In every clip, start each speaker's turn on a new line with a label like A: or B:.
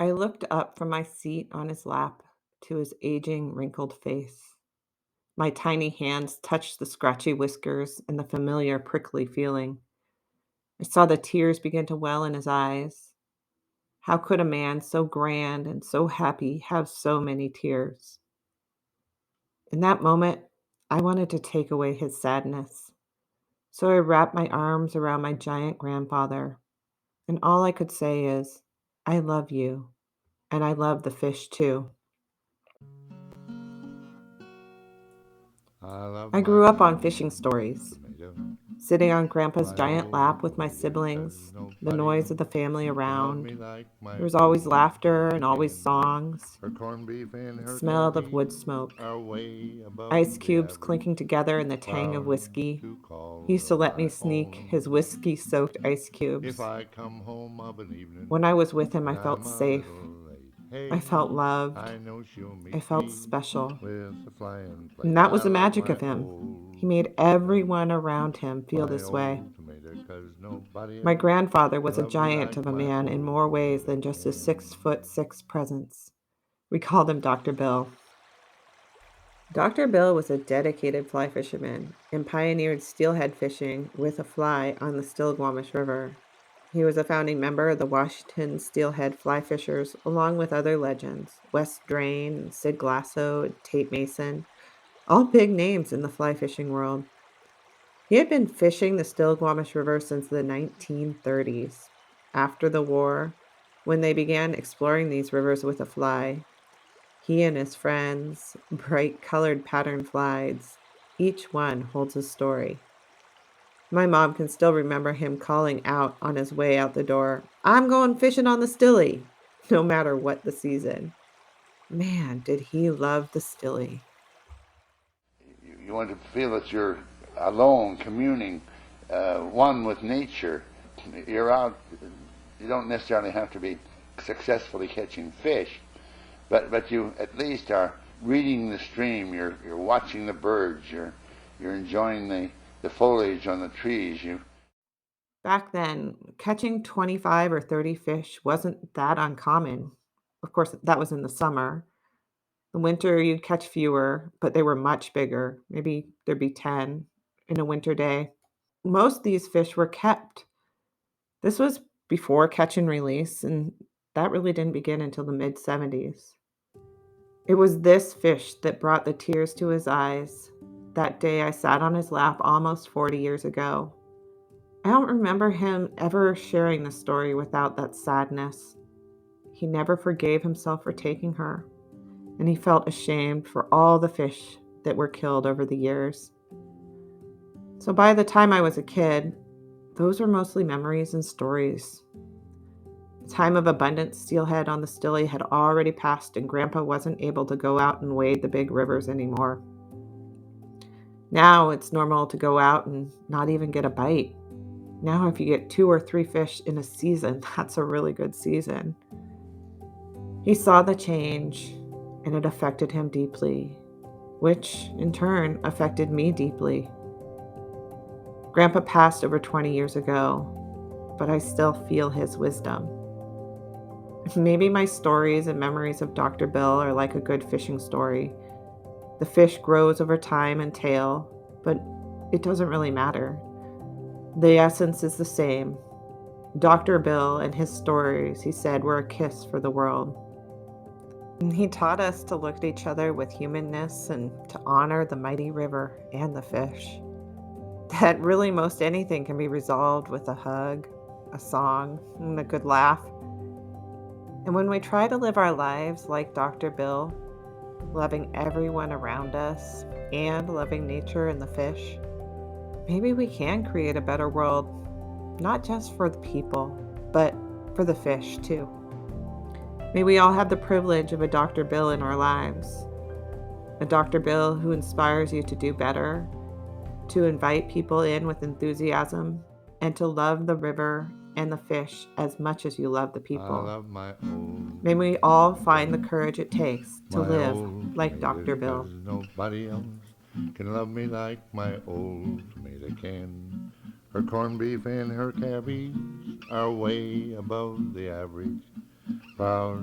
A: I looked up from my seat on his lap to his aging, wrinkled face. My tiny hands touched the scratchy whiskers and the familiar prickly feeling. I saw the tears begin to well in his eyes. How could a man so grand and so happy have so many tears? In that moment, I wanted to take away his sadness. So I wrapped my arms around my giant grandfather, and all I could say is, I love you, and I love the fish too.
B: I love
A: I
B: my
A: grew up on
B: old
A: fishing stories,
B: tomato,
A: sitting on Grandpa's
B: my
A: giant
B: old
A: lap with my
B: tomato, 'cause
A: siblings, the
B: nobody
A: noise of
B: else
A: the family
B: can love
A: around.
B: me like my
A: There was always
B: old
A: laughter
B: tomato
A: and always
B: can.
A: songs,
B: Her corned beef and
A: the
B: her
A: smell of wood
B: cabbage
A: smoke,
B: are way above
A: ice
B: the
A: cubes
B: average.
A: clinking together in the tang of
B: Proud
A: whiskey.
B: to
A: He
B: call
A: used to
B: her
A: let me
B: my
A: sneak his
B: own.
A: whiskey soaked ice
B: If
A: cubes.
B: I come home of an evening
A: When I was with him, I
B: and
A: felt
B: I'm a
A: safe.
B: little late,
A: I
B: hey,
A: felt loved.
B: I know she'll
A: I
B: meet
A: felt
B: me
A: special.
B: with a flying
A: And
B: plate.
A: that was
B: I
A: the
B: love
A: magic of
B: my
A: him. He
B: old
A: made
B: tomato,
A: everyone around him feel
B: my
A: this way.
B: old tomato, 'cause nobody
A: My
B: else
A: grandfather
B: can
A: was a
B: love me
A: giant
B: like
A: of a
B: my
A: man in
B: old
A: more ways
B: tomato
A: than just his
B: can.
A: 6'6" presence. We called him Dr. Bill. Dr. Bill was a dedicated fly fisherman and pioneered steelhead fishing with a fly on the Snohomish River. He was a founding member of the Washington Steelhead Fly Fishers, along with other legends, Wes Drain, and Sid Glasso, and Tate Mason, all big names in the fly fishing world. He had been fishing the Still River since the 1930s. After the war, when they began exploring these rivers with a fly, he and his friends, bright colored pattern flies, each one holds a story. My mom can still remember him calling out on his way out the door, I'm going fishing on the Stilly, no matter what the season. Man, did he love the Stilly.
C: You want to feel that you're alone, communing, one with nature. You're out. You don't necessarily have to be successfully catching fish, but you at least are reading the stream. You're watching the birds. You're enjoying the foliage on the trees. You
A: Back then, catching 25 or 30 fish wasn't that uncommon. Of course, that was in the summer. In winter, you'd catch fewer, but they were much bigger. Maybe there'd be 10 in a winter day. Most of these fish were kept. This was before catch and release, and that really didn't begin until the mid 70s. It was this fish that brought the tears to his eyes that day I sat on his lap almost 40 years ago. I don't remember him ever sharing the story without that sadness. He never forgave himself for taking her, and he felt ashamed for all the fish that were killed over the years. So by the time I was a kid, those were mostly memories and stories. The time of abundant steelhead on the Stilly had already passed, and Grandpa wasn't able to go out and wade the big rivers anymore. Now it's normal to go out and not even get a bite. Now, if you get two or three fish in a season, that's a really good season. He saw the change, and it affected him deeply, which in turn affected me deeply. Grandpa passed over 20 years ago, but I still feel his wisdom. Maybe my stories and memories of Dr. Bill are like a good fishing story. The fish grows over time and tail, but it doesn't really matter. The essence is the same. Dr. Bill and his stories, he said, were a kiss for the world. And he taught us to look at each other with humanness and to honor the mighty river and the fish. That really most anything can be resolved with a hug, a song, and a good laugh. And when we try to live our lives like Dr. Bill, loving everyone around us and loving nature and the fish, maybe we can create a better world, not just for the people, but for the fish too. May we all have the privilege of a Dr. Bill in our lives, a Dr. Bill who inspires you to do better, to invite people in with enthusiasm, and to love the river and the fish as much as you love the
B: I
A: people.
B: love my old
A: May we all find the courage it takes to
B: my
A: live
B: old
A: like
B: tomato,
A: Dr.
B: 'cause
A: Bill.
B: nobody else can love me like my old tomato can. Her corned beef and her cabbage are way above the average. proud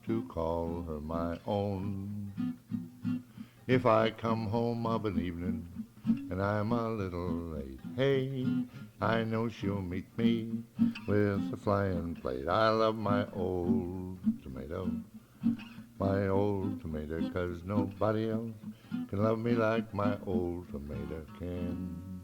B: to call her my own. If I come home of an evening and I'm a little late, hey, I know she'll meet me with a flying plate. I love my old tomato, 'cause nobody else can love me like my old tomato can.